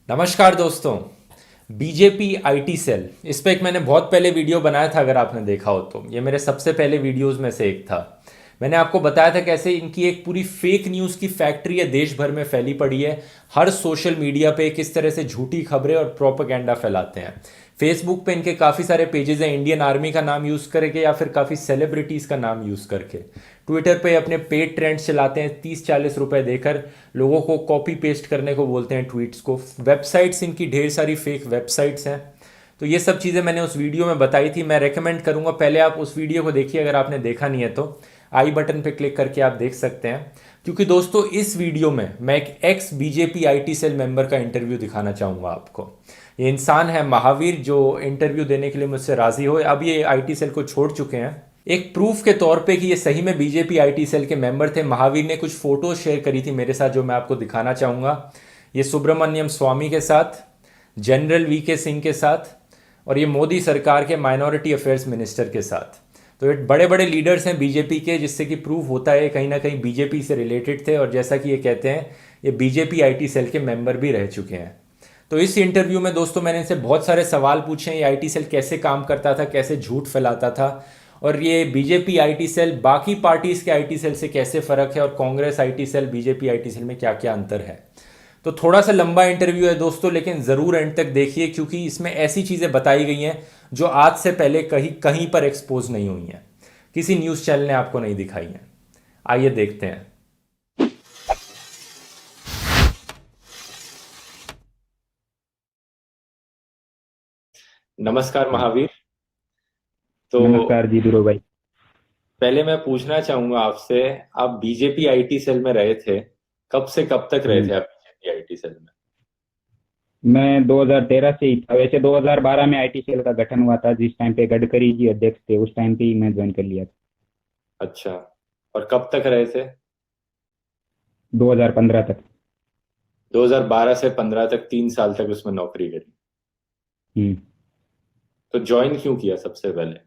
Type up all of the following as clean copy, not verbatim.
नमस्कार दोस्तों। BJP IT cell इस पे एक मैंने बहुत पहले वीडियो बनाया था, अगर आपने देखा हो तो। ये मेरे सबसे पहले वीडियोस में से एक था। मैंने आपको बताया था कैसे इनकी एक पूरी फेक न्यूज़ की फैक्ट्री है, देश भर में फैली पड़ी है। हर सोशल मीडिया पे किस तरह से झूठी खबरें और प्रोपेगेंडा फैलाते हैं। फेसबुक पे इनके काफ़ी सारे पेजेस हैं, इंडियन आर्मी का नाम यूज़ करके या फिर काफ़ी सेलिब्रिटीज़ का नाम यूज़ करके। ट्विटर पे अपने पेड ट्रेंड्स चलाते हैं, 30-40 रुपए देकर लोगों को कॉपी पेस्ट करने को बोलते हैं ट्वीट्स को। वेबसाइट्स इनकी ढेर सारी फेक वेबसाइट्स हैं। तो ये सब चीज़ें मैंने उस वीडियो में बताई थी। मैं रेकमेंड करूंगा पहले आप उस वीडियो को देखिए, अगर आपने देखा नहीं है तो आई बटन पे क्लिक करके आप देख सकते हैं। क्योंकि दोस्तों इस वीडियो में मैं एक ex BJP IT cell member का इंटरव्यू दिखाना चाहूंगा आपको। ये इंसान है महावीर, जो इंटरव्यू देने के लिए मुझसे राजी हुए। अब ये आईटी सेल को छोड़ चुके हैं। एक प्रूफ के तौर पे कि ये सही में बीजेपी आईटी सेल के मेंबर थे, महावीर ने कुछ फोटोज शेयर करी थी मेरे साथ, जो मैं आपको दिखाना चाहूंगा। ये सुब्रमण्यम स्वामी के साथ, जनरल वीके सिंह के साथ, और ये मोदी सरकार के माइनॉरिटी अफेयर्स मिनिस्टर के साथ। तो ये बड़े बड़े लीडर्स हैं बीजेपी के, जिससे कि प्रूफ होता है कहीं ना कहीं बीजेपी से रिलेटेड थे। और जैसा कि ये कहते हैं, ये बीजेपी आईटी सेल के मेंबर भी रह चुके हैं। तो इस इंटरव्यू में दोस्तों मैंने इनसे बहुत सारे सवाल पूछे हैं। ये आईटी सेल कैसे काम करता था, कैसे झूठ फैलाता था, और ये बीजेपी आईटी सेल बाकी पार्टीज के आईटी सेल से कैसे फर्क है, और Congress IT cell BJP IT cell में क्या क्या अंतर है। तो थोड़ा सा लंबा इंटरव्यू है दोस्तों, लेकिन ज़रूर एंड तक देखिए, क्योंकि इसमें ऐसी चीज़ें बताई गई हैं जो आज से पहले कहीं कहीं पर एक्सपोज नहीं हुई हैं, किसी न्यूज़ चैनल ने आपको नहीं दिखाई हैं। आइए देखते हैं। नमस्कार महावीर। तो नमस्कार जी दुरो भाई। पहले मैं पूछना चाहूंगा आपसे, आप बीजेपी आईटी सेल में रहे थे, कब से कब तक रहे हम्म। थे आप बीजेपी आईटी सेल में? मैं 2013 से ही था। वैसे 2012 में आईटी सेल का गठन हुआ था, जिस टाइम पे गडकरी जी अध्यक्ष थे उस टाइम पे ही मैं ज्वाइन कर लिया था। अच्छा, और कब तक रहे थे? 2015 तक। 2012 से 15 तक, 3 साल तक उसमें नौकरी करी। हम्म। तो ज्वाइन क्यों किया सबसे पहले?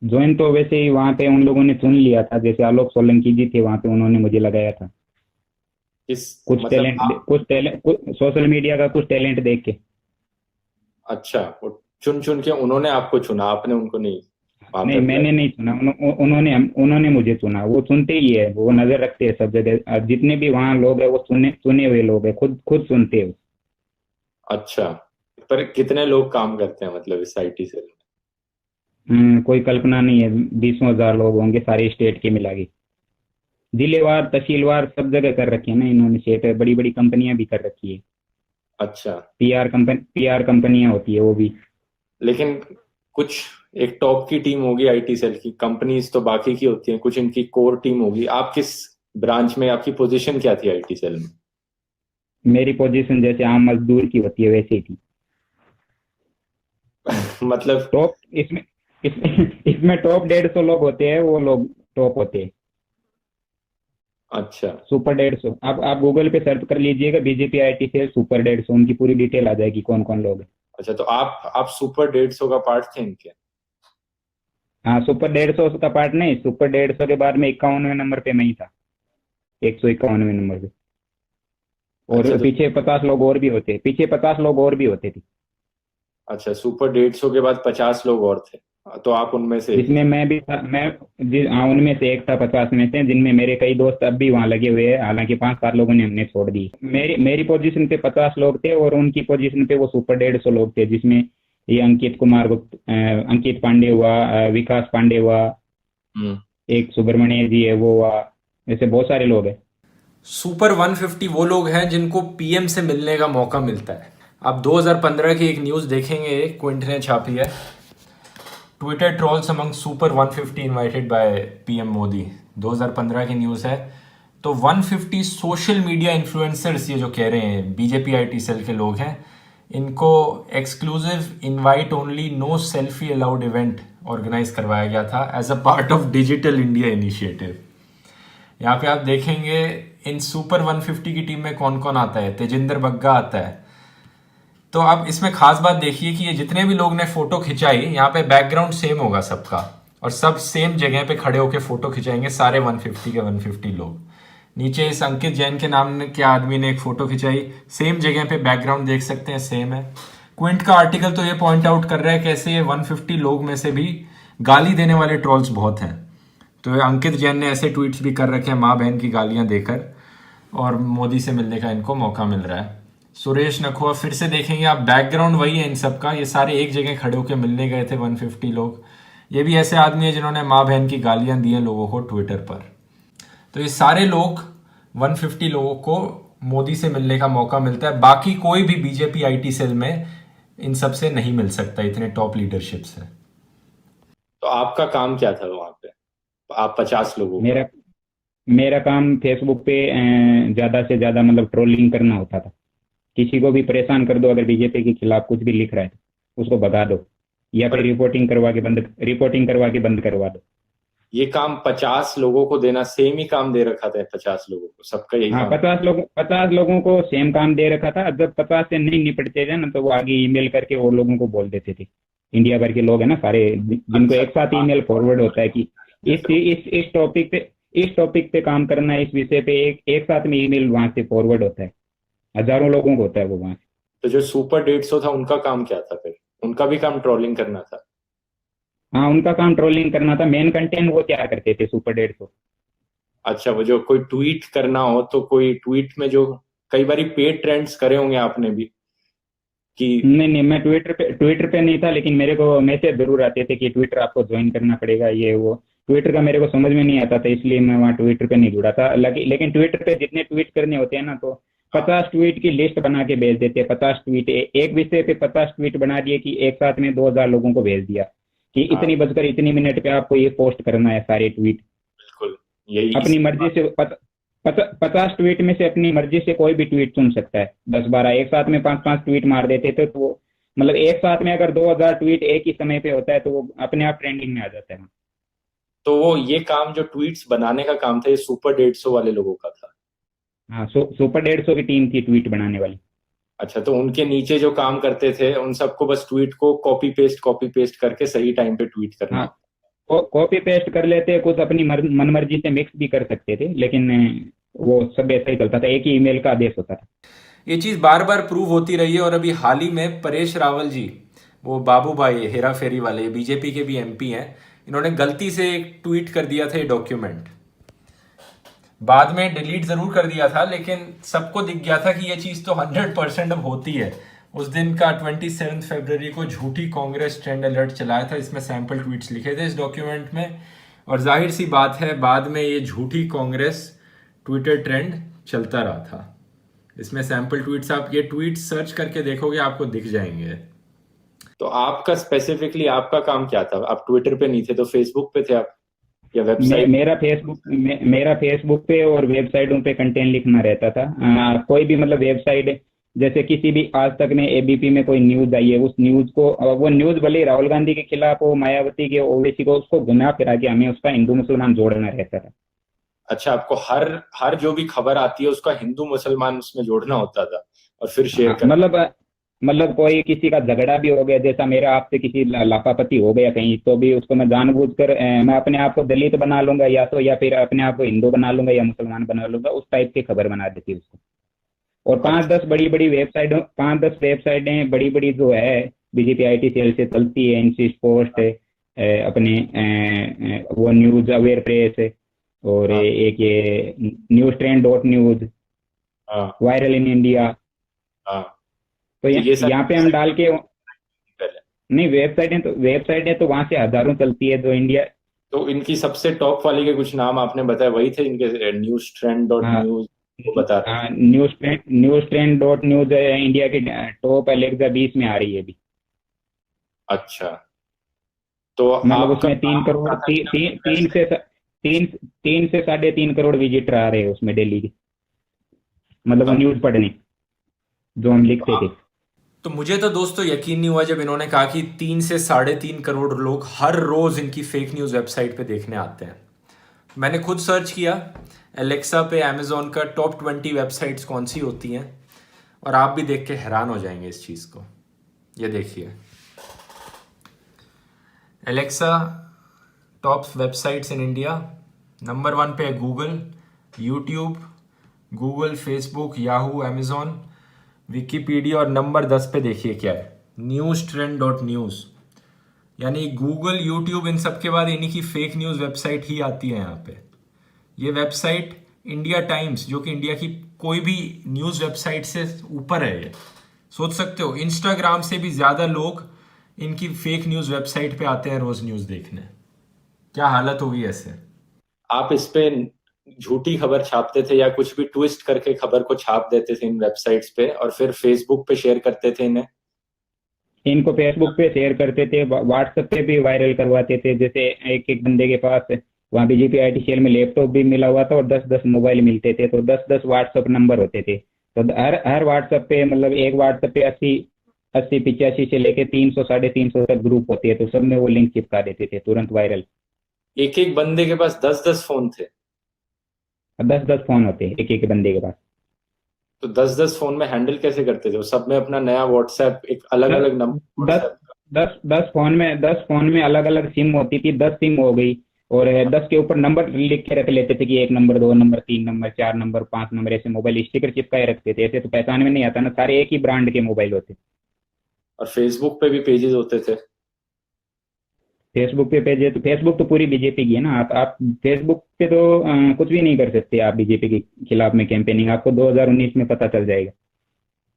ज्वाइन तो वैसे ही वहाँ पे उन लोगों ने चुन लिया था, जैसे आलोक सोलंकी जी थे वहाँ पे, उन्होंने मुझे लगाया था। किस कुछ मतलब टैलेंट आप? कुछ टैलेंट सोशल मीडिया का कुछ टैलेंट देख के। अच्छा, वो चुन चुन के उन्होंने आपको चुना, आपने उनको नहीं वहां पे नहीं, अप्लाई? मैंने नहीं चुना, उन्होंने मुझे चुना। वो चुनते ही है, वो नजर रखते हैं सब जगह। जितने भी वहाँ लोग हैं वो चुने चुने हुए लोग हैं, खुद खुद चुनते हैं। अच्छा, पर कितने लोग काम करते हैं मतलब इस आईटी सेल में? कोई कल्पना नहीं है। 20,000 लोग होंगे सारे स्टेट के मिला के। जिलेवार तहसीलवार सब जगह कर रखी है ना इन्होंने सेट। बड़ी बड़ी कंपनियां भी कर रखी है। अच्छा, पीआर कंपनियां होती है वो भी। लेकिन कुछ एक टॉप की टीम होगी आईटी सेल की, कंपनीज तो बाकी की होती हैं, कुछ इनकी कोर टीम होगी। आप किस ब्रांच में, आपकी पोजीशन क्या थी आईटी सेल में? मेरी पोजीशन जैसे आम मजदूर की होती है वैसे ही थी। मतलब टॉप इसमें इसमें टॉप 150 लोग होते हैं, वो लोग टॉप होते हैं। अच्छा। सुपर 150। आप गूगल पे सर्च कर लीजिएगा बीजेपी आईटी से सुपर 150, उनकी पूरी डिटेल आ जाएगी कौन कौन लोग हैं। अच्छा, तो आप सुपर 150 का पार्ट थे इनके? हाँ, सुपर 150 का पार्ट नहीं, सुपर 150 के बाद में 51वें नंबर पे मैं ही था। 151वें नंबर पे। अच्छा और तो पीछे 50 लोग और भी होते, पीछे 50 लोग और भी होते थे। अच्छा, सुपर 150 के बाद 50 लोग और थे, तो आप उनमें से एक जिसमें थे। मैं भी था। हाँ, उनमें से एक था 50 में से, जिनमें मेरे कई दोस्त अब भी वहाँ लगे हुए हैं। हालांकि 5-7 लोगों ने हमने छोड़ दी। मेरी मेरी पोजीशन पे 50 लोग थे, और उनकी पोजीशन पे वो सुपर 150 लोग थे, जिसमें ये अंकित कुमार गुप्त, अंकित पांडे हुआ, विकास पांडे हुआ, हम्म। एक सुब्रमण्य जी है वो हुआ। ऐसे बहुत सारे लोग हैं। सुपर 150 वो लोग हैं जिनको पीएम से मिलने का मौका मिलता है। आप 2015 की एक न्यूज़ देखेंगे, क्विंट ने छापी है, Twitter trolls among super 150 invited by PM Modi. 2015 की न्यूज़ है। तो 150 सोशल मीडिया इन्फ्लुएंसर्स, ये जो कह रहे हैं बीजेपी आईटी सेल के लोग हैं, इनको exclusive invite only no selfie allowed event organise करवाया गया था as a part of digital India initiative. यहाँ पे आप देखेंगे इन सुपर 150 की टीम में कौन कौन आता है। तेजिंदर बग्गा आता है। तो अब इसमें खास बात देखिए कि ये जितने भी लोग ने फोटो खिंचाई, यहाँ पे बैकग्राउंड सेम होगा सबका, और सब सेम जगह पे खड़े होकर फोटो खिंचाएंगे, सारे 150 के 150 लोग। नीचे इस अंकित जैन के नाम के आदमी ने एक फोटो खिंचाई, सेम जगह पे बैकग्राउंड देख सकते हैं, सेम है। क्विंट का आर्टिकल तो ये पॉइंट आउट कर रहा है कैसे ये 150 लोग में से भी गाली देने वाले ट्रोल्स बहुत हैं। तो ये अंकित जैन ने ऐसे ट्वीट्स भी कर रखे हैं माँ बहन की गालियां देकर, और मोदी से मिलने का इनको मौका मिल रहा है। सुरेश नखुआ, फिर से देखेंगे आप, बैकग्राउंड वही है इन सब का, ये सारे एक जगह खड़े होकर मिलने गए थे 150 लोग। ये भी ऐसे आदमी है जिन्होंने माँ बहन की गालियां दी हैं लोगों को ट्विटर पर। तो ये सारे लोग 150 लोगों को मोदी से मिलने का मौका मिलता है, बाकी कोई भी बीजेपी आईटी सेल में इन सब से नहीं मिल सकता, इतने टॉप लीडरशिप से। तो आपका काम क्या था वहां पे, आप 50 लोगों का? मेरा मेरा काम फेसबुक पे ज्यादा से ज्यादा मतलब ट्रोलिंग करना होता था। किसी को भी परेशान कर दो, अगर बीजेपी के खिलाफ कुछ भी लिख रहा है तो उसको भगा दो, या फिर रिपोर्टिंग करवा के बंद करवा दो। ये काम 50 लोगों को देना, सेम ही काम दे रखा था 50 लोगों को, सबका यही हाँ, काम? 50 लोगों को सेम काम दे रखा था। जब 50 से नहीं निपटते थे ना, तो वो आगे ईमेल करके और लोगों को बोल देते थे। इंडिया भर के लोग है ना सारे, जिनको अच्छा, एक साथ ईमेल फॉरवर्ड होता है कि इस टॉपिक पे काम करना है, इस विषय पे एक साथ में ईमेल वहां से फॉरवर्ड होता है। हजारों लोगों को होता है वो वहां से। तो जो सुपर 150 था उनका काम क्या था फिर? उनका भी काम ट्रोलिंग करना था? हाँ, उनका काम ट्रोलिंग करना था। मेन कंटेंट वो क्या करते थे सुपर 150? अच्छा, वो जो कोई ट्वीट करना हो तो कोई ट्वीट में जो कई बार पेड ट्रेंड्स करे होंगे आपने भी कि? नहीं नहीं, मैं ट्विटर पे नहीं था, लेकिन मेरे को मैसेज जरूर आते थे कि ट्विटर आपको ज्वाइन करना पड़ेगा, ये वो। ट्विटर का मेरे को समझ में नहीं आता था, इसलिए मैं वहाँ ट्विटर पे नहीं जुड़ा था। लेकिन ट्विटर पे जितने ट्वीट करने होते हैं ना, तो 50 ट्वीट की लिस्ट बना के भेज देते हैं। 50 ट्वीट, एक विषय पे 50 ट्वीट बना दिए कि एक साथ में 2000 लोगों को भेज दिया कि हाँ, इतनी बजकर इतनी मिनट पे आपको ये पोस्ट करना है सारे ट्वीट। बिल्कुल, यही अपनी मर्जी से 50 ट्वीट में से अपनी मर्जी से कोई भी ट्वीट चुन सकता है। 10-12 एक साथ में 5-5 ट्वीट मार देते थे, तो वो मतलब एक साथ में अगर 2000 ट्वीट एक ही समय पे होता है, तो वो अपने आप ट्रेंडिंग में आ जाता है। तो वो ये काम जो ट्वीट्स बनाने का काम था, ये सुपर 150 वाले लोगों का था? हाँ, सुपर 150 की टीम थी ट्वीट बनाने वाली। अच्छा, तो उनके नीचे जो काम करते थे उन सबको बस ट्वीट को कॉपी पेस्ट करके सही टाइम पे ट्वीट करना हाँ, होता? कॉपी पेस्ट कर लेते, कुछ अपनी मन मर्जी से मिक्स भी कर सकते थे, लेकिन वो सब ऐसा ही चलता था, एक ही ईमेल का आदेश होता था। ये चीज बार बार प्रूव होती रही है, और अभी हाल ही में परेश रावल जी, वो बाबू भाई हेरा फेरी वाले, बीजेपी के भी एमपी हैं, इन्होंने गलती से एक ट्वीट कर दिया था ये डॉक्यूमेंट। बाद में डिलीट जरूर कर दिया था, लेकिन सबको दिख गया था कि ये चीज तो 100% अब होती है। उस दिन का 27 फरवरी को झूठी कांग्रेस ट्रेंड अलर्ट चलाया था, इसमें सैंपल ट्वीट्स लिखे थे इस डॉक्यूमेंट में, और जाहिर सी बात है बाद में ये झूठी कांग्रेस ट्विटर ट्रेंड चलता रहा था। इसमें सैंपल ट्वीट्स, आप ये ट्वीट्स सर्च करके देखोगे आपको दिख जाएंगे। तो आपका स्पेसिफिकली आपका काम क्या था? आप ट्विटर पे नहीं थे तो फेसबुक पे थे आप, या मे, वेबसाइट? मेरा फेसबुक पे और वेबसाइटों पे कंटेंट लिखना रहता था। कोई भी मतलब वेबसाइट, जैसे किसी भी आज तक में एबीपी में कोई न्यूज आई है, उस न्यूज को, वो न्यूज भले ही राहुल गांधी के खिलाफ हो, मायावती के, ओवैसी को, उसको घुमा फिरा के हमें उसका हिंदू मुसलमान जोड़ना रहता था। अच्छा, आपको हर हर जो भी खबर आती है उसका हिंदू मुसलमान उसमें जोड़ना होता था और फिर शेयर हाँ, करना? मतलब कोई किसी का झगड़ा भी हो गया, जैसा मेरा आपसे किसी लापापती हो गया कहीं, तो भी उसको मैं जानबूझकर मैं अपने आप को दलित बना लूंगा, या फिर अपने आप को हिंदू बना लूंगा या मुसलमान बना लूंगा, उस टाइप की खबर बना देती है उसको। और पांच दस वेबसाइटें बड़ी बड़ी जो है बीजेपी आईटी सेल से चलती है, इंसिस्ट पोस्ट, अपने वो न्यूज अवेयर प्रेस, और हाँ, एक ये न्यूज ट्रेंड डॉट न्यूज, हाँ, वायरल इन इंडिया। हाँ। तो तो ये यहाँ पे सारी हम डाल के, पहले, नहीं, वेबसाइटें तो वहां से हजारों चलती है जो इंडिया। तो इनकी सबसे टॉप वाली के कुछ नाम आपने बताया, वही थे इनके? न्यूज ट्रेंड डॉट हाँ, न्यूज वो बता रहे थे? News trend dot news India की टॉप अलेक्सा 20 में आ रही है अभी। अच्छा, तो मतलब आपका उसमें तीन काम करोड़ होता था ती, कि ती, आपको तीन कैसे? से तीन 3 से 3.5 करोड़ विजिटर आ रहे हैं उसमें डेली के, मतलब वो न्यूज पढ़ने जो हम लिखते थे। तो मुझे तो दोस्तों यकीन नहीं हुआ जब इन्होंने कहा कि 3 से 3.5 करोड़ लोग हर रोज इनकी फेक न्यूज़ वेबसाइट पे देखने आते हैं। मैंने खुद सर्च किया एलेक्सा पे, अमेजोन का टॉप 20 वेबसाइट्स कौन सी होती हैं, और आप भी देख के हैरान हो जाएंगे इस चीज़ को। ये देखिए, Alexa top websites in India, number 1 पे है Google, YouTube, Google, Facebook, Yahoo, Amazon, Wikipedia, और नंबर 10 पे देखिए क्या है, न्यूज़ ट्रेंड डॉट न्यूज़। यानी गूगल, यूट्यूब, इन सब के बाद इन्हीं की फेक न्यूज़ वेबसाइट ही आती है यहाँ पे। ये वेबसाइट इंडिया टाइम्स, जो कि इंडिया की कोई भी न्यूज़ वेबसाइट से ऊपर है ये, सोच सकते हो। इंस्टाग्राम से भी ज़्यादा लोग इनकी फेक न्यूज़ वेबसाइट पे आते हैं रोज़ न्यूज़ देखने। क्या हालत होगी ऐसे। आप इस पे झूठी खबर छापते थे या कुछ भी ट्विस्ट करके खबर को छाप देते थे इन वेबसाइट्स पे, और फिर फेसबुक पे शेयर करते थे इन्हें। इनको फेसबुक पे शेयर करते थे, व्हाट्सएप पे भी वायरल करवाते थे। जैसे एक एक बंदे के पास वहाँ बीजेपी आईटी सेल में लैपटॉप भी मिला हुआ था और 10-10 मोबाइल मिलते थे, तो 10-10 व्हाट्सएप नंबर होते थे। तो हर व्हाट्सएप पे मतलब एक व्हाट्सएप पे 80-85 से लेके 300 350 तक ग्रुप होते हैं, तो सब में वो लिंक चिपका देते थे, तुरंत वायरल। एक एक बंदे के पास 10-10 फोन थे। 10-10 फोन होते हैं एक एक बंदे के पास। तो 10-10 फोन में हैंडल कैसे करते थे वो, सब में अपना नया व्हाट्सएप, एक अलग दस अलग नंबर दस व्हाट्सएप। 10 फोन में अलग अलग सिम होती थी, 10 सिम हो गई। और 10 के ऊपर नंबर लिख के रख लेते थे कि 1 number, 2 number, 3 number, 4 number, 5 number, ऐसे मोबाइल स्टिकर चिपकाए रखते थे। ऐसे तो पहचान में नहीं आता ना, सारे एक ही ब्रांड के मोबाइल होते। और फेसबुक पे भी पेजेस होते थे। फेसबुक पे पेज है तो फेसबुक तो पूरी बीजेपी की है ना। आप फेसबुक पे तो कुछ भी नहीं कर सकते आप बीजेपी के खिलाफ में कैंपेनिंग, आपको 2019 में पता चल जाएगा।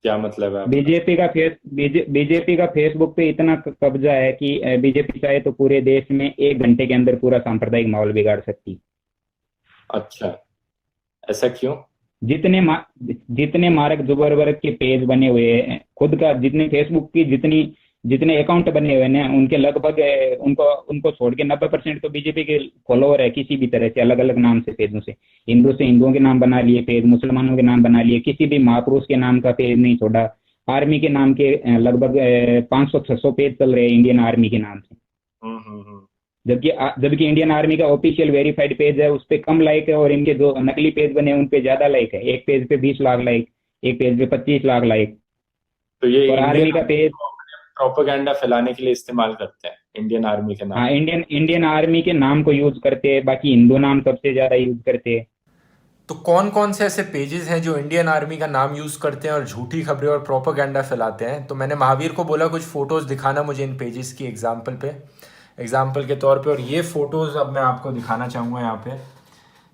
क्या मतलब है आपका। बीजेपी का फेसबुक पे इतना कब्जा है कि बीजेपी चाहे तो पूरे देश में 1 घंटे के अंदर पूरा सांप्रदायिक माहौल बिगाड़ सकती। अच्छा, ऐसा क्यों। जितने मा, जितने मार्क जुबरवर्ग के पेज बने हुए हैं, खुद का जितने फेसबुक की जितने अकाउंट बने हुए हैं उनके लगभग उनको उनको छोड़ के 90% तो बीजेपी के फॉलोअर है, किसी भी तरह से अलग अलग नाम से पेजों से। हिंदू से हिंदुओं के नाम बना लिए पेज, मुसलमानों के नाम बना लिए, किसी भी महापुरुष के नाम का पेज नहीं छोड़ा। आर्मी के नाम के लगभग 500-600 पेज चल रहे हैं इंडियन आर्मी के नाम से। हम्म। जबकि इंडियन आर्मी का ऑफिशियल वेरीफाइड पेज है, उस पे कम लाइक है, और इनके जो नकली पेज बने हैं उन पे ज्यादा लाइक है। एक पेज पे 20 लाख लाइक, एक पेज पे 25 लाख लाइक। तो ये और इंडियन आर्मी का पेज, प्रोपेगेंडा फैलाने के लिए इस्तेमाल करते हैं इंडियन आर्मी के नाम। हाँ, इंडियन आर्मी के नाम को यूज करते हैं, बाकी हिंदू नाम सबसे ज्यादा यूज करते हैं। तो कौन कौन से ऐसे पेजेस हैं जो इंडियन आर्मी का नाम यूज़ करते हैं और झूठी खबरें और प्रोपेगेंडा फैलाते हैं। तो मैंने महावीर को बोला कुछ फ़ोटोज़ दिखाना मुझे इन पेजेस की एग्जाम्पल के तौर पे। और ये फ़ोटोज़ अब मैं आपको दिखाना चाहूँगा यहाँ पे।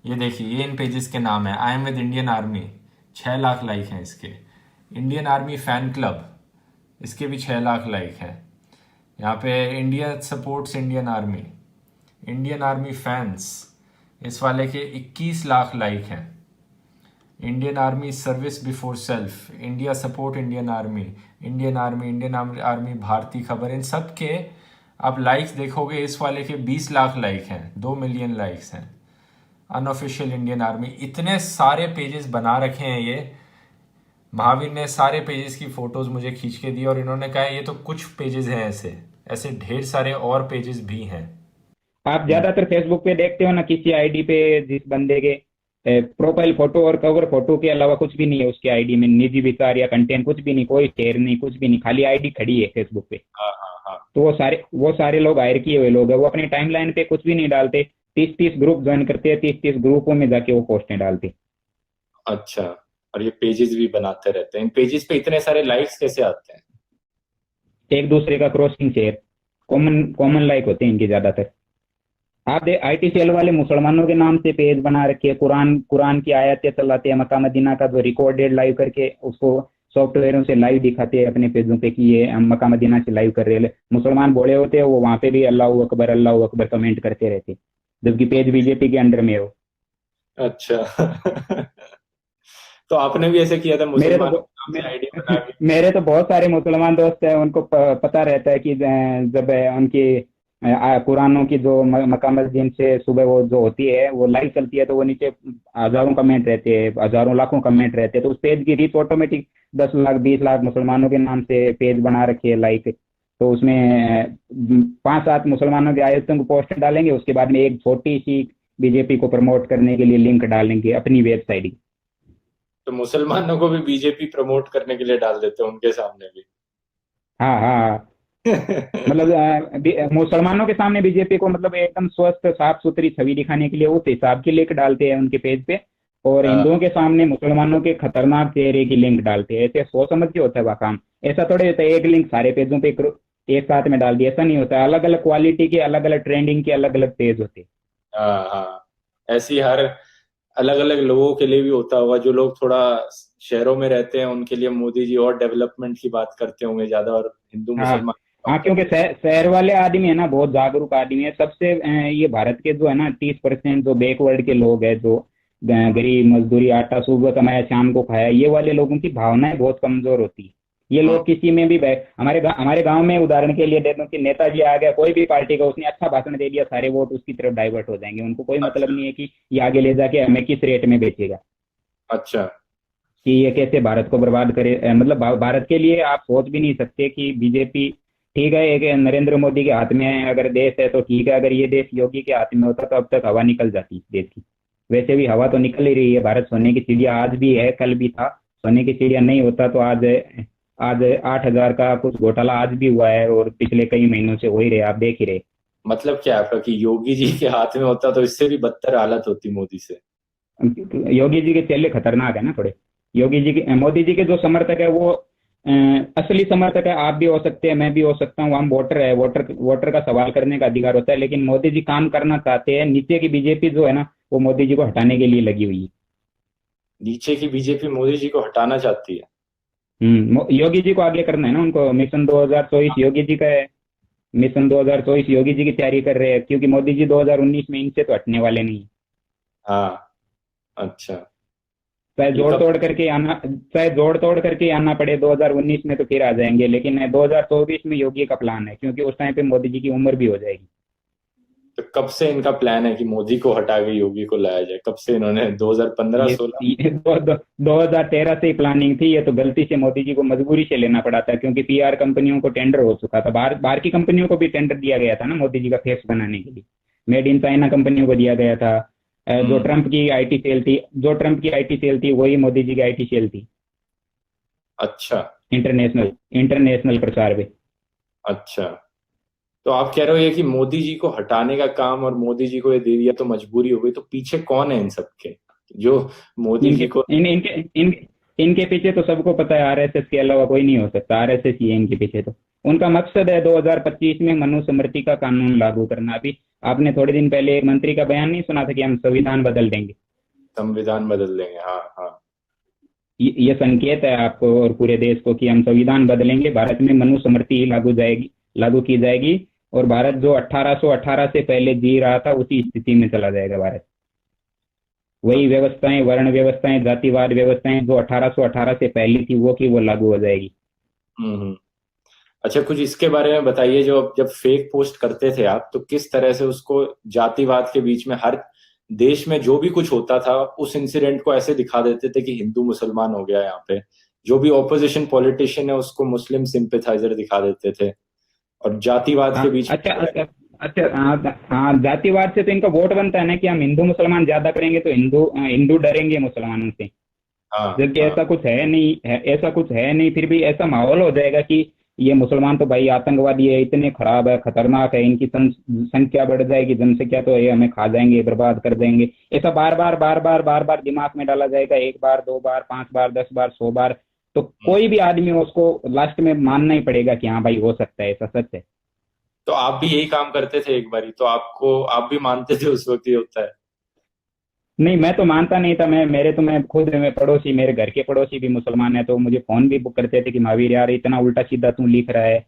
ये देखिए, ये इन पेजेस के नाम है। I am with Indian army, 6 lakh like हैं इसके। इंडियन आर्मी फ़ैन क्लब, इसके भी 6 लाख लाइक हैं। यहाँ पे India supports Indian army, Indian army fans, इस वाले के 21 लाख लाइक हैं। Indian army service before self, India support Indian army, Indian army भारतीय खबर, इन सब के आप लाइक्स देखोगे, इस वाले के 20 लाख लाइक हैं, 2 मिलियन लाइक्स हैं। अनऑफिशियल इंडियन आर्मी, इतने सारे पेजेस बना रखे हैं ये। महावीर ने सारे पेजेस की फोटोज मुझे खींच के दी और इन्होंने कहा ये तो कुछ पेजेस हैं, ऐसे ऐसे ढेर सारे और पेजेस भी हैं। आप ज्यादातर फेसबुक पे देखते हो ना, किसी आईडी पे जिस बंदे के प्रोफाइल फोटो और कवर फोटो के अलावा कुछ भी नहीं है उसके आईडी में, निजी विचार या कंटेंट कुछ भी नहीं, कोई शेयर नहीं, कुछ भी नहीं, खाली आईडी खड़ी है फेसबुक पे। हाँ हाँ हाँ। तो वो सारे लोग हायर किए हुए लोग हैं, वो अपनी टाइमलाइन पे कुछ भी नहीं डालते। 30-30 ग्रुप ज्वाइन करते हैं, 30-30 ग्रुपों में जाके वो पोस्टें डालते। अच्छा, और ये पेजेस भी बनाते रहते हैं। इन पेजेस पे इतने सारे लाइक्स कैसे आते हैं। एक दूसरे का crossing share, common common like होते हैं इनके ज्यादातर। आप दे आईटी सेल वाले मुसलमानों के नाम से पेज बना रखे हैं, कुरान कुरान की आयतें चलाते हैं, मक्का मदीना का जो रिकॉर्डेड लाइव करके उसको सॉफ्टवेयरों से लाइव दिखाते हैं अपने पेजों पे कि ये हम मक्का मदीना से लाइव कर रहे हैं। मुसलमान बोले होते हैं वो वहां पे भी अल्लाह अकबर कमेंट करते रहते, जबकि पेज बीजेपी के अंडर में हो। अच्छा। तो आपने भी ऐसे किया था, मेरे मुसलमान तो से आईडी बना के। मेरे तो बहुत सारे मुसलमान दोस्त हैं, उनको पता रहता है कि जब उनकी कुरानों की जो मक्का मस्जिद से सुबह वो जो होती है वो लाइव चलती है, तो वो नीचे हजारों कमेंट रहते हैं, हजारों लाखों कमेंट रहते हैं, तो उस पेज की रीच ऑटोमेटिक 10 लाख 20 लाख मुसलमानों के नाम से पेज बना रखे है लाइक। तो उसमें 5-7 मुसलमानों के आयतों को पोस्ट डालेंगे, उसके बाद में एक छोटी सी बीजेपी को प्रमोट करने के लिए लिंक डालेंगे अपनी वेबसाइट की। तो मुसलमानों को भी बीजेपी प्रमोट करने के लिए डाल देते हैं उनके सामने भी। हाँ हाँ हाँ। मतलब मुसलमानों के सामने बीजेपी को मतलब एकदम स्वस्थ साफ सुथरी छवि दिखाने के लिए उस हिसाब की लिंक डालते हैं उनके पेज पे। और हाँ। हिंदुओं के सामने मुसलमानों के खतरनाक चेहरे की लिंक डालते हैं। ऐसे सोच समझ के होता है वह काम। ऐसा थोड़े होता है एक लिंक सारे पेजों पे एक साथ में डाल दिया, ऐसा नहीं होता है। अलग अलग क्वालिटी के, अलग अलग ट्रेंडिंग के अलग अलग पेज होते हैं। हाँ। हाँ, ऐसी हर अलग अलग लोगों के लिए भी होता होगा, जो लोग थोड़ा शहरों में रहते हैं उनके लिए मोदी जी और डेवलपमेंट की बात करते होंगे ज्यादा, और हिंदू हाँ मुसलमान की हाँ, बात क्योंकि करते हैं। शहर वाले आदमी है ना बहुत जागरूक आदमी है सबसे। ये भारत के जो है ना 30% जो बैकवर्ड के लोग हैं, जो गरीब मजदूरी, आटा सुबह कमाया शाम को खाया, ये वाले लोगों की भावनाएं बहुत कमजोर होती है। ये हम्म। लोग किसी में भी हमारे गांव में उदाहरण के लिए दे दूं कि नेताजी आ गया कोई भी पार्टी का, उसने अच्छा भाषण दे दिया, सारे वोट उसकी तरफ डाइवर्ट हो जाएंगे। उनको कोई मतलब अच्छा। नहीं है कि ये आगे ले जाके हमें किस रेट में बेचेगा, अच्छा। कि ये कैसे भारत को बर्बाद करे। मतलब भारत के लिए आप सोच भी नहीं सकते कि बीजेपी, ठीक है एक नरेंद्र मोदी के हाथ में है अगर देश है तो ठीक है, अगर ये देश योगी के हाथ में होता तो अब तक हवा निकल जाती इस देश की। वैसे भी हवा तो निकल ही रही है। भारत सोने की चिड़िया आज भी है, कल भी था। सोने की चिड़िया नहीं होता तो आज आज 8,000 का कुछ घोटाला आज भी हुआ है, और पिछले कई महीनों से हो ही रहे, आप देख ही रहे। मतलब क्या है आपका कि योगी जी के हाथ में होता तो इससे भी बदतर हालत होती मोदी से? योगी जी के चेले खतरनाक है ना थोड़े। योगी जी के, मोदी जी के जो समर्थक है वो असली समर्थक है। आप भी हो सकते हैं, मैं भी हो सकता हूँ, हम वोटर है। वोटर वोटर का सवाल करने का अधिकार होता है, लेकिन मोदी जी काम करना चाहते हैं। नीचे की बीजेपी जो है ना वो मोदी जी को हटाने के लिए लगी हुई है। नीचे की बीजेपी मोदी जी को हटाना चाहती है? योगी जी को आगे करना है ना उनको। मिशन 2024 योगी जी का है। मिशन 2024 योगी जी की तैयारी कर रहे हैं, क्योंकि मोदी जी 2019 में इनसे तो हटने वाले नहीं। हाँ। अच्छा। चाहे ये जोड़ कब? तोड़ करके आना, चाहे जोड़ तोड़ करके आना पड़े 2019 में तो फिर आ जाएंगे, लेकिन 2024 में योगी का प्लान है, क्योंकि उस टाइम पे मोदी जी की उम्र भी हो जाएगी। तो कब से इनका प्लान है कि मोदी को हटा के योगी को लाया जाए? कब से इन्होंने 2015-16? ये 2013 से ही प्लानिंग थी। ये तो गलती से मोदी जी को मजबूरी से लेना पड़ा था, क्योंकि पीआर कंपनियों को टेंडर हो चुका था। बाहर बाहर की कंपनियों को भी टेंडर दिया गया था ना मोदी जी का फेस बनाने के लिए। मेड इन चाइना कंपनियों को दिया गया था। जो हम्म। ट्रंप की आईटी सेल थी, जो ट्रंप की आईटी सेल थी वही मोदी जी की आईटी सेल थी। अच्छा। इंटरनेशनल इंटरनेशनल प्रचार पे। अच्छा, तो आप कह रहे हो ये कि मोदी जी को हटाने का काम और मोदी जी को ये दे दिया तो मजबूरी हो गई, तो पीछे कौन है इन सब के जो मोदी इनके जी को? इन इनके इन इनके पीछे तो सबको पता है, आरएसएस के अलावा कोई नहीं हो सकता। आरएसएस ही है इनके पीछे तो। उनका मकसद है 2025 में मनुस्मृति का कानून लागू करना। अभी आपने थोड़े दिन पहले एक मंत्री का बयान नहीं सुना था कि हम संविधान बदल देंगे? संविधान बदल देंगे, हाँ हाँ। ये संकेत है आपको और पूरे देश को कि हम संविधान बदलेंगे, भारत में मनुस्मृति ही लागू की जाएगी। और भारत जो 1818 से पहले जी रहा था उसी स्थिति में चला जाएगा भारत। वही व्यवस्थाएं, वर्ण व्यवस्थाएं, जातिवाद व्यवस्थाएं जो 1818 से पहले थी वो की वो लागू हो जाएगी। हम्म। अच्छा, कुछ इसके बारे में बताइए, जो जब फेक पोस्ट करते थे आप, तो किस तरह से उसको जातिवाद के बीच में हर देश में जो भी कुछ होता था उस इंसिडेंट को ऐसे दिखा देते थे कि हिंदू मुसलमान हो गया यहाँ पे। जो भी ऑपोजिशन पॉलिटिशियन है उसको मुस्लिम सिंपैथाइजर दिखा देते थे, और जातिवाद हाँ के बीच अच्छा में। अच्छा अच्छा। हाँ हाँ, जातिवाद से तो इनका वोट बनता है ना कि हम हिंदू मुसलमान ज्यादा करेंगे तो हिंदू हिंदू डरेंगे मुसलमानों से। हाँ जबकि हाँ। ऐसा कुछ है नहीं है, ऐसा कुछ है नहीं। फिर भी ऐसा माहौल हो जाएगा कि ये मुसलमान तो भाई आतंकवादी है, इतने खराब है, खतरनाक है, इनकी संख्या बढ़ जाएगी, जनसंख्या तो ये हमें खा जाएंगे, बर्बाद कर देंगे। ऐसा बार बार बार बार बार बार दिमाग में डाला जाएगा, एक बार, दो बार, 5 बार, 10 बार, 100 बार। तो हम्म। कोई भी आदमी हो, उसको लास्ट में मानना ही पड़ेगा कि हाँ भाई हो सकता है, ऐसा सच है। तो आप भी यही काम करते थे एक बारी, तो आपको आप भी मानते थे उस वक्त ये होता है? नहीं, मैं तो मानता नहीं था। मैं खुद, मैं पड़ोसी, मेरे घर के पड़ोसी भी मुसलमान है, तो मुझे फोन भी बुक करते थे कि महावीर यार इतना उल्टा सीधा तू लिख रहा है,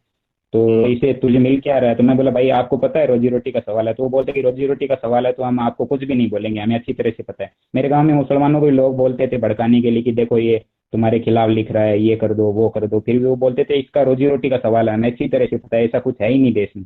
तो हम्म। इसे तुझे मिल क्या रहा है? तो मैं बोला भाई आपको पता है रोजी रोटी का सवाल है? तो वो बोलते कि रोजी रोटी का सवाल है तो हम आपको कुछ भी नहीं बोलेंगे, हमें अच्छी तरह से पता है। मेरे गांव में मुसलमानों को भी लोग बोलते थे भड़काने के लिए कि देखो ये तुम्हारे खिलाफ लिख रहा है, ये कर दो वो कर दो, फिर भी वो बोलते थे इसका रोजी रोटी का सवाल है, हमें अच्छी तरह से पता है, ऐसा कुछ है ही नहीं देश में।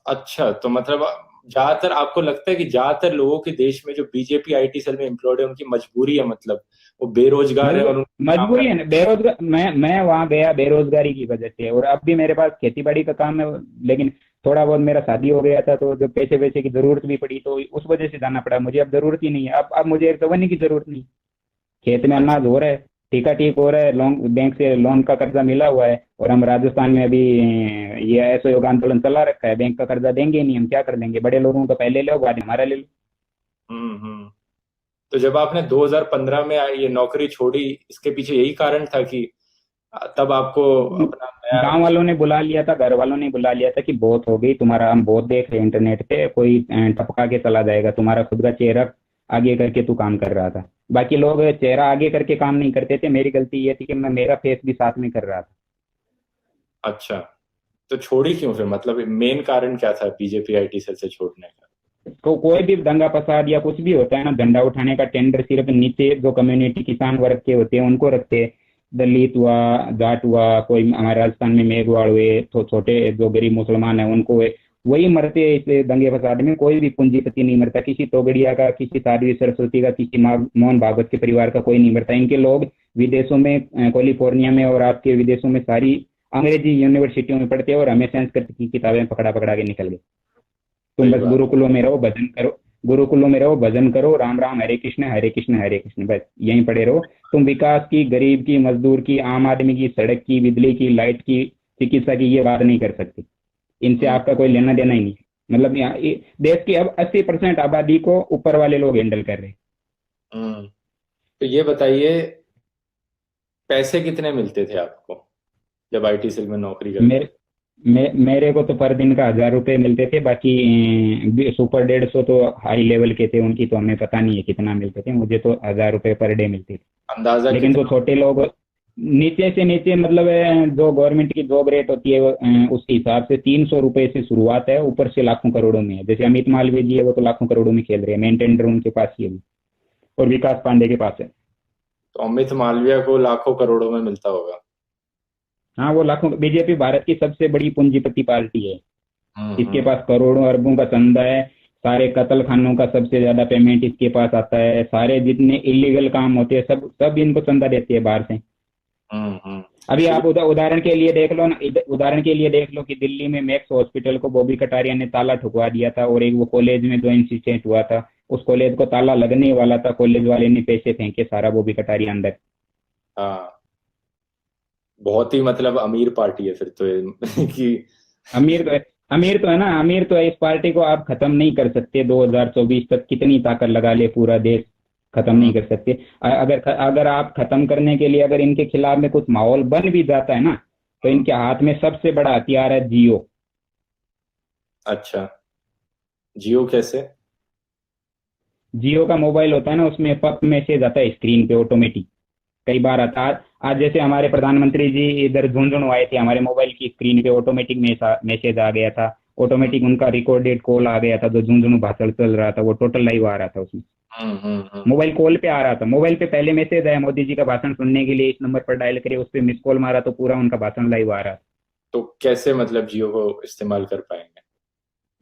अच्छा, तो मतलब ज्यादातर आपको लगता है कि ज्यादातर लोगों के देश में जो बीजेपी आईटी सेल में एम्प्लॉयड है उनकी मजबूरी है, मतलब वो बेरोजगार है और उनको काम मजबूरी है करना। ना, बेरोजगार। मैं वहां गया बेरोजगारी की वजह से, और अब भी मेरे पास खेती बाड़ी का काम है, लेकिन थोड़ा बहुत मेरा शादी हो गया था तो जो पैसे वैसे की जरूरत भी पड़ी तो उस वजह से जाना पड़ा। मुझे अब जरूरत ही नहीं है। अब मुझे एक दवाने की जरूरत नहीं। खेत में अच्छा। अनाज हो रहा है, ठीका ठीक हो रहा है, लोन बैंक से लोन का कर्जा मिला हुआ है, और हम राजस्थान में अभी ये असहयोग आंदोलन चला रखा है, बैंक का कर्जा देंगे ही नहीं, हम क्या कर लेंगे? बड़े लोगों का पहले लो, बाद में हमारा ले लो। हम्म। तो जब आपने 2015 में ये नौकरी छोड़ी, इसके पीछे यही कारण था कि तब आपको अपना नया। गांव वालों ने बुला लिया था, घर वालों ने बुला लिया था कि बहुत हो गई तुम्हारा, हम बहुत देख रहे हैं इंटरनेट पे, कोई टपका के चला जाएगा, तुम्हारा खुद का चेहरा आगे करके तू काम कर रहा था। बाकी लोग चेहरा आगे करके काम नहीं करते थे, मेरी गलती ये थी कि मैं मेरा फेस भी साथ में कर रहा था। अच्छा, तो छोड़ी क्यों फिर, मतलब मेन कारण क्या था बीजेपी आईटी सेल से छोड़ने का? तो कोई भी दंगा फसाद या कुछ भी होता है ना, झंडा उठाने का टेंडर सिर्फ नीचे जो कम्युनिटी किसान वर्ग के होते हैं उनको रखते हैं। दलित हुआ, जाट हुआ, कोई हमारे राजस्थान में मेघवाड़ हुए, तो छोटे जो गरीब मुसलमान है उनको हुए, वही मरते हैं इस दंगे फसाद में। कोई भी पूंजीपति नहीं मरता, किसी तोगड़िया का, किसी साध्वी सरस्वती का, किसी मोहन भागवत के परिवार का कोई नहीं मरता। इनके लोग विदेशों में, कैलिफोर्निया में और आपके विदेशों में सारी अंग्रेजी यूनिवर्सिटियों में पढ़ते हैं, और हमें संस्कृत की किताबें पकड़ा पकड़ा के निकल गए। तुम सही बस बात। गुरुकुलों में रहो, भजन करो, गुरुकुलों में रहो, भजन करो, राम राम हरे कृष्ण हरे कृष्ण हरे कृष्ण, बस यहीं पड़े रहो। तुम विकास की, गरीब की, मजदूर की, आम आदमी की, सड़क की, बिजली की, लाइट की, चिकित्सा की ये बात नहीं कर सकते। इनसे हम्म। आपका कोई लेना देना ही नहीं है। मतलब यहाँ देश की अब 80% आबादी को ऊपर वाले लोग हैंडल कर रहे हैं। हम्म। तो ये बताइए, पैसे कितने मिलते थे आपको जब आईटी सेल में नौकरी करते थे? मेरे मेरे को तो पर दिन का 1,000 रुपये मिलते थे। बाकी सुपर 150 तो हाई लेवल के थे, उनकी तो हमें पता नहीं है कितना मिलते थे। मुझे तो 1,000 रुपये पर डे मिलते थे। अंदाजा लेकिन जो कितना? छोटे लोग नीचे से नीचे, मतलब जो गवर्नमेंट की जॉब रेट होती है उसके हिसाब से 300 रुपये से शुरुआत है, ऊपर से लाखों करोड़ों में है। जैसे अमित मालवीय जी है, वो तो लाखों करोड़ों में खेल रहे हैं, मेन टेंडर उनके पास ही है अभी, और विकास पांडे के पास है। तो अमित मालवीय को लाखों करोड़ों में मिलता होगा। हाँ, वो लाखों, बीजेपी भारत की सबसे बड़ी पूंजीपति पार्टी है। इसके हम्म। पास करोड़ों अरबों का चंदा है। सारे कत्ल खानों का सबसे ज्यादा पेमेंट इसके पास आता है। सारे जितने इलीगल काम होते हैं सब सब इनको चंदा देते हैं बाहर से। अभी तो आप उदाहरण के लिए देख लो ना, उदाहरण के लिए देख लो कि दिल्ली में मैक्स हॉस्पिटल को बॉबी कटारिया ने ताला ठुकवा दिया था, और एक वो कॉलेज में जो इंसिडेंट हुआ था, उस कॉलेज को ताला लगने वाला था, कॉलेज वाले ने पैसे फेंके सारा बॉबी कटारिया अंदर। हाँ, बहुत ही मतलब अमीर पार्टी है फिर तो ये कि। अमीर तो है, अमीर तो है ना, अमीर तो है। इस पार्टी को आप खत्म नहीं कर सकते। 2024 तक कितनी ताकत लगा ले पूरा देश, खत्म हम्म। नहीं कर सकते। अगर अगर आप खत्म करने के लिए, अगर इनके खिलाफ में कुछ माहौल बन भी जाता है ना, तो हम्म। इनके हाथ में सबसे बड़ा हथियार है जियो। अच्छा, जियो कैसे? जियो का मोबाइल होता है ना, उसमें पप मैसेज आता है स्क्रीन पे ऑटोमेटिक। कई बार आता है। आज जैसे हमारे प्रधानमंत्री जी इधर झुंझुनू आए थे, हमारे मोबाइल की स्क्रीन पे ऑटोमेटिक मैसेज आ गया था। ऑटोमेटिक उनका रिकॉर्डेड कॉल आ गया था, जो झुंझुनू भाषण चल रहा था वो टोटल लाइव आ रहा था उसमें। हम्म। मोबाइल कॉल पे आ रहा था, मोबाइल पे पहले मैसेज आया, मोदी जी का भाषण सुनने के लिए इस नंबर पर डायल करिए, उस पर मिस कॉल मारा तो पूरा उनका भाषण लाइव आ रहा था। तो कैसे मतलब जियो को इस्तेमाल कर पाएंगे?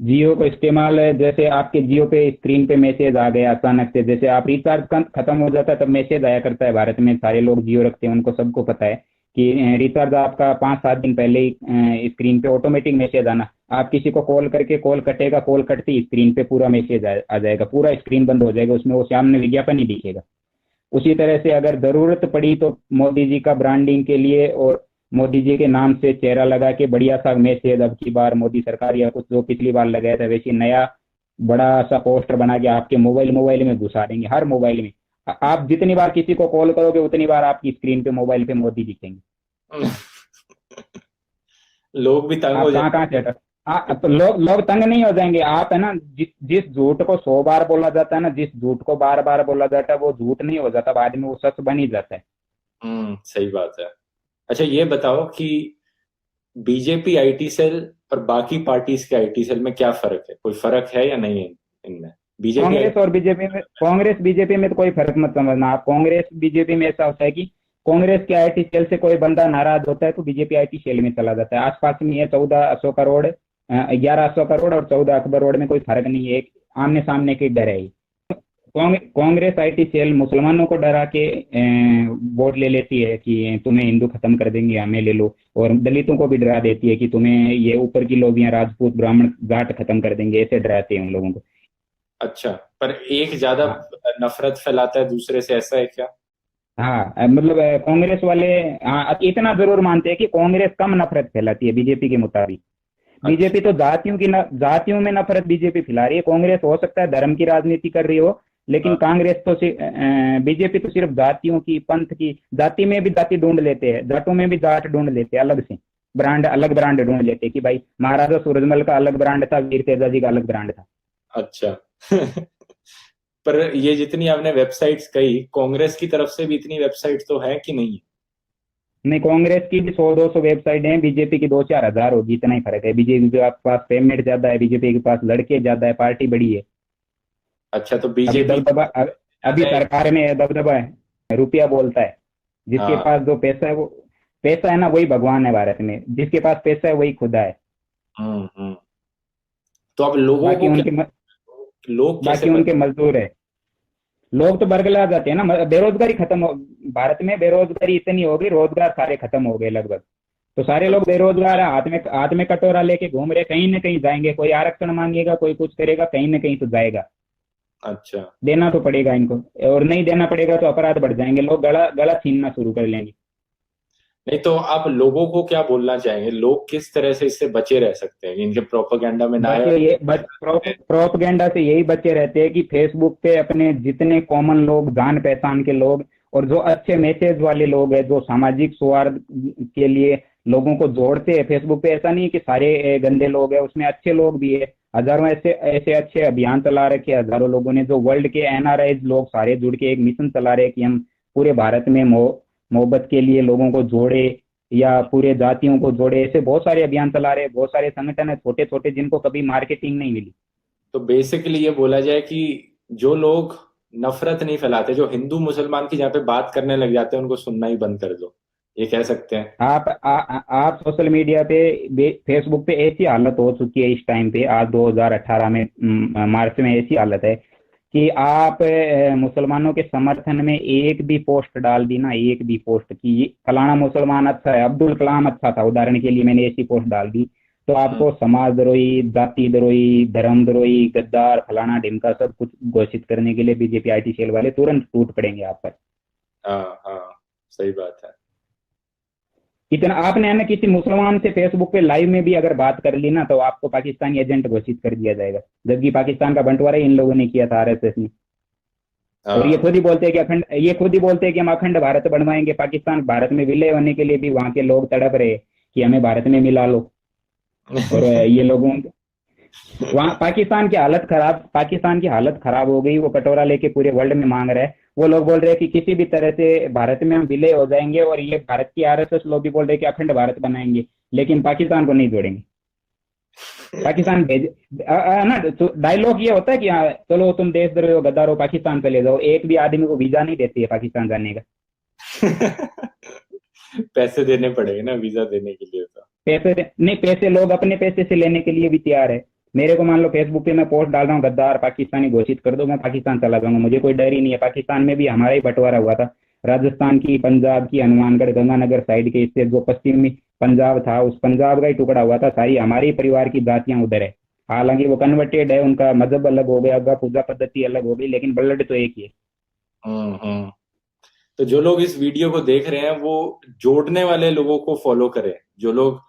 जियो को इस्तेमाल है, जैसे आपके जियो पे स्क्रीन पे मैसेज आ गया अचानक से, जैसे आप रिचार्ज खत्म हो जाता है तब मैसेज आया करता है। भारत में सारे लोग जियो रखते हैं, उनको सबको पता है कि रिचार्ज आपका 5-7 दिन पहले ही स्क्रीन पे ऑटोमेटिक मैसेज आना। आप किसी को कॉल करके, कॉल कटेगा, कॉल कटती ही स्क्रीन पे पूरा मैसेज आ जाएगा, पूरा स्क्रीन बंद हो जाएगा, उसमें वो सामने विज्ञापन ही दिखेगा। उसी तरह से अगर जरूरत पड़ी तो मोदी जी का ब्रांडिंग के लिए और मोदी जी के नाम से चेहरा लगा के बढ़िया सा मैसेज, अब की बार मोदी सरकार या कुछ जो पिछली बार लगाया था वैसे नया बड़ा सा पोस्टर बना के आपके मोबाइल मोबाइल में घुसा देंगे, हर मोबाइल में। आप जितनी बार किसी को कॉल करोगे उतनी बार आपकी स्क्रीन पे मोबाइल पे मोदी दिखेंगे। लोग भी तंग हो आप कहाँ जाते कहाँ से हटा, तो लोग तंग नहीं हो जाएंगे। आप है ना, जिस झूठ को 100 बार बोला जाता है ना, जिस झूठ को बार बार बोला जाता है वो झूठ नहीं हो जाता, बाद में वो सच बन ही जाता है। सही बात है। अच्छा, ये बताओ कि बीजेपी आईटी सेल और बाकी पार्टीज के आईटी सेल में क्या फर्क है? कोई फर्क है या नहीं है इनमें? BJP Congress IT. और बीजेपी में, कांग्रेस बीजेपी में तो कोई फर्क मत समझना आप। कांग्रेस बीजेपी में ऐसा होता है कि कांग्रेस के आईटी सेल से कोई बंदा नाराज होता है तो बीजेपी आईटी सेल में चला जाता है। आसपास में ये 14 अशोका रोड, 11 अशोका रोड और 14 अकबर रोड में कोई फर्क नहीं है, एक आमने सामने की डर है। कांग्रेस आईटी सेल मुसलमानों को डरा के वोट ले लेती है कि तुम्हें हिंदू खत्म कर देंगे, हमें ले लो, और दलितों को भी डरा देती है कि तुम्हें ये ऊपर की लोबियां राजपूत ब्राह्मण जाट खत्म कर देंगे, ऐसे डराते हैं उन लोगों को। अच्छा, पर एक ज्यादा हाँ, नफरत फैलाता है दूसरे से, ऐसा है क्या? हाँ, मतलब कांग्रेस वाले, हाँ, इतना जरूर मानते हैं कि कांग्रेस कम नफरत फैलाती है बीजेपी के मुताबिक। अच्छा। बीजेपी तो जातियों में नफरत बीजेपी फैला रही है। कांग्रेस हो सकता है धर्म की राजनीति कर रही हो, लेकिन हाँ। कांग्रेस तो बीजेपी तो सिर्फ जातियों की, पंथ की, जाति में भी जाति ढूंढ लेते हैं, जाटों में भी जाट ढूंढ लेते हैं, अलग से ब्रांड, अलग ब्रांड ढूंढ लेते हैं कि भाई महाराजा सूरजमल का अलग ब्रांड था, वीर तेजा जी का अलग ब्रांड था। अच्छा। पर ये जितनी आपने वेबसाइट्स कही, कांग्रेस की तरफ से भी इतनी वेबसाइट्स तो है कि नहीं? नहीं, कांग्रेस की भी 100-200 वेबसाइट है, बीजेपी की 2-4 हजार होगी, इतना ही फर्क है। बीजेपी के पास पेमेंट ज्यादा है, बीजेपी के पास लड़के ज्यादा है, पार्टी बड़ी है। अच्छा, तो अभी बीजेपी दबदबा अभी ज्यादा है। सरकार में है, दबदबा है, रुपया बोलता है। जिसके हाँ। पास जो पैसा है वो, पैसा है ना वही भगवान है भारत में, जिसके पास पैसा है वही खुदा है। हम्म। तो अब लोगों बाकी को क्या, उनके लोग कैसे बाकी उनके बचे? मजदूर है। लोग तो बरगला जाते हैं ना, बेरोजगारी खत्म हो, भारत में बेरोजगारी इतनी हो गई, रोजगार सारे खत्म हो गए लगभग। तो सारे लोग बेरोजगार है, हाथ में कटोरा लेके घूम रहे, कहीं ना कहीं जाएंगे, कोई आरक्षण मांगेगा, कोई कुछ करेगा, कहीं ना कहीं तो जाएगा। अच्छा। देना तो पड़ेगा इनको, और नहीं देना पड़ेगा तो अपराध बढ़ जाएंगे, लोग गला गला छीनना शुरू कर लेंगे। नहीं तो आप लोगों को क्या बोलना चाहेंगे, लोग किस तरह से इससे बचे रह सकते हैं, इनके प्रोपेगेंडा में ना आए? बच्चे ये प्रोपगेंडा से यही बच्चे रहते हैं कि फेसबुक पे अपने जितने कॉमन लोग, जान पहचान के लोग, और जो अच्छे मैसेज वाले लोग हैं, जो सामाजिक सौहार्द के लिए लोगों को जोड़ते हैं फेसबुक पे, ऐसा नहीं है कि सारे गंदे लोग हैं, उसमें अच्छे लोग भी है। हजारों ऐसे ऐसे अच्छे अभियान चला रखे हैं, हजारों लोगों ने, जो वर्ल्ड के एनआरआई लोग सारे जुड़ के एक मिशन चला रहे हैं कि हम पूरे भारत में मोहब्बत के लिए लोगों को जोड़े, या पूरे जातियों को जोड़े। ऐसे बहुत सारे अभियान चला रहे हैं, बहुत सारे संगठन है छोटे छोटे, जिनको कभी मार्केटिंग नहीं मिली। तो बेसिकली ये बोला जाए कि जो लोग नफरत नहीं फैलाते, जो हिंदू मुसलमान की जहाँ पे बात करने लग जाते हैं, उनको सुनना ही बंद कर दो, ये कह सकते हैं? आप सोशल मीडिया पे, फेसबुक पे ऐसी हालत हो चुकी है इस टाइम पे, आज 2018 में, मार्च में ऐसी हालत है कि आप मुसलमानों के समर्थन में एक भी पोस्ट डाल दी ना, एक भी पोस्ट की फलाना मुसलमान अच्छा है, अब्दुल कलाम अच्छा था, उदाहरण के लिए मैंने ऐसी पोस्ट डाल दी, तो हम्म। आपको समाज द्रोही, जाति द्रोही, धर्म द्रोही, गद्दार, फलाना ढिमका सब कुछ घोषित करने के लिए बीजेपी आईटी सेल वाले तुरंत टूट पड़ेंगे आप पर। हाँ हाँ, सही बात है। इतना आपने है ना, किसी मुसलमान से फेसबुक पे लाइव में भी अगर बात कर ली ना, तो आपको पाकिस्तानी एजेंट घोषित कर दिया जाएगा, जबकि पाकिस्तान का बंटवारा इन लोगों ने किया था, आरएसएस ने। और ये हाँ। खुद ही बोलते हैं कि ये खुद ही बोलते हैं कि हम अखंड भारत बनवाएंगे, पाकिस्तान, भारत में विलय होने के लिए भी वहां के लोग तड़प रहे कि हमें भारत में मिला लो। और ये लोगों, वहाँ पाकिस्तान की हालत खराब हो गई, वो कटोरा लेके पूरे वर्ल्ड में मांग रहा है। वो लोग बोल रहे हैं कि किसी भी तरह से भारत में हम विलय हो जाएंगे, और ये भारत की आरएसएस लोग भी बोल रहे हैं कि अखंड भारत बनाएंगे, लेकिन पाकिस्तान को नहीं जोड़ेंगे। पाकिस्तान भेज ना, तो डायलॉग ये होता है कि हाँ चलो तुम देशद्रोही हो, गद्दार हो, पाकिस्तान चले जाओ, एक भी आदमी को वीजा नहीं देती है पाकिस्तान जाने का। पैसे देने पड़ेंगे ना वीजा देने के लिए तो। नहीं, पैसे लोग अपने पैसे से लेने के लिए भी तैयार है। मेरे को मान लो फेसबुक पे मैं पोस्ट डाल रहा हूँ, गद्दार पाकिस्तानी घोषित कर दो, मैं पाकिस्तान चला जाऊंगा, मुझे कोई डर ही नहीं है। पाकिस्तान में भी हमारा ही बंटवारा हुआ था, राजस्थान की, पंजाब की, हनुमानगढ़, गंगानगर साइड के, इससे जो पश्चिमी पंजाब था, उस पंजाब का ही टुकड़ा हुआ था, सारी हमारे ही परिवार की जातियां उधर है। हालांकि वो कन्वर्टेड है, उनका मजहब अलग हो गया, उनका पूजा पद्धति अलग हो गई, लेकिन ब्लड तो एक ही है। हम्म। तो जो लोग इस वीडियो को देख रहे हैं, वो जोड़ने वाले लोगों को फॉलो करें, जो लोग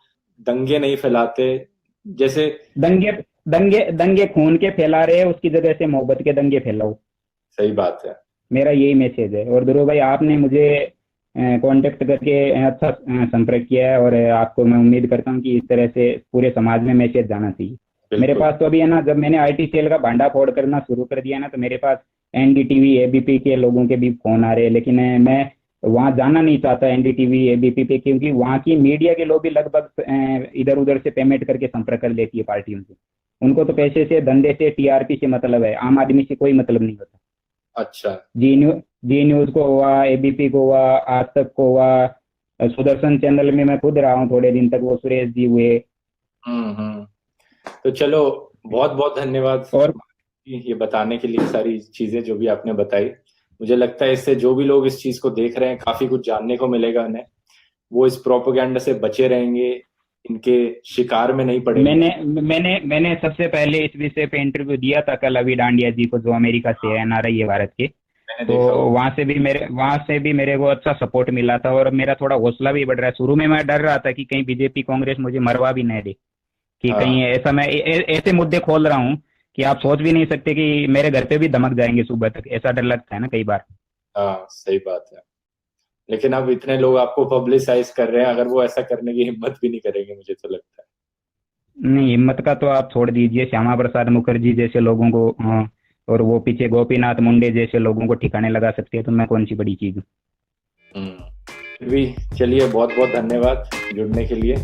दंगे नहीं फैलाते, जैसे। दंगे दंगे दंगे खून के फैला रहे हैं, उसकी जगह से मोहब्बत के दंगे फैलाओ। सही बात है। मेरा यही मैसेज है। और ध्रुव भाई, आपने मुझे कांटेक्ट करके अच्छा संपर्क किया है, और आपको मैं उम्मीद करता हूँ कि इस तरह से पूरे समाज में मैसेज जाना चाहिए। मेरे बिल्कुल। पास तो अभी है ना, जब मैंने आईटी सेल का भांडा फोड़ करना शुरू कर दिया ना, तो मेरे पास एनडीटीवी एबीपी के लोगों के भी फोन आ रहे हैं, लेकिन मैं वहां जाना नहीं चाहता एनडीटीवी एबीपी पे, क्योंकि वहां की मीडिया के लोग भी लगभग इधर उधर से पेमेंट करके संपर्क कर लेती है पार्टियों से। उनको तो पैसे से, धंधे से, टीआरपी से मतलब है, आम आदमी से कोई मतलब नहीं होता। अच्छा। जी न्यूज को हुआ, एबीपी को हुआ, आज तक को हुआ, सुदर्शन चैनल में मैं खुद रहा हूँ थोड़े दिन तक, वो सुरेश जी हुए। हम्म। तो चलो, बहुत बहुत धन्यवाद और ये बताने के लिए, सारी चीजें जो भी आपने बताई। मुझे लगता है इससे जो भी लोग इस चीज को देख रहे हैं, काफी कुछ जानने को मिलेगा उन्हें, वो इस प्रोपेगेंडा से बचे रहेंगे, इनके शिकार में नहीं पड़ेंगे। मैंने सबसे पहले इस विषय पे इंटरव्यू दिया था कल अभी डांडिया जी को, जो अमेरिका से है, एनआरआई है भारत के। मैंने तो देखा वो। वहां से भी मेरे को अच्छा सपोर्ट मिला था, और मेरा थोड़ा हौसला भी बढ़ रहा है। शुरू में मैं डर रहा था कि कहीं बीजेपी कांग्रेस मुझे मरवा भी नहीं दे, कि कहीं हाँ। ऐसा, मैं ऐसे मुद्दे खोल रहा हूँ कि आप सोच भी नहीं सकते कि मेरे घर पे भी धमक जाएंगे सुबह तक, ऐसा डर लगता है ना कई बार। हाँ सही बात है। लेकिन अब इतने लोग आपको पब्लिसाइज कर रहे हैं, अगर वो ऐसा करने की हिम्मत भी नहीं करेंगे मुझे तो लगता है। नहीं, हिम्मत का तो आप छोड़ दीजिए, श्यामा प्रसाद मुखर्जी जैसे लोगों को और वो पीछे गोपीनाथ मुंडे जैसे लोगों को ठिकाने लगा सकती है, तो मैं कौन सी बड़ी चीज हूँ। फिर भी चलिए, बहुत बहुत धन्यवाद जुड़ने के लिए।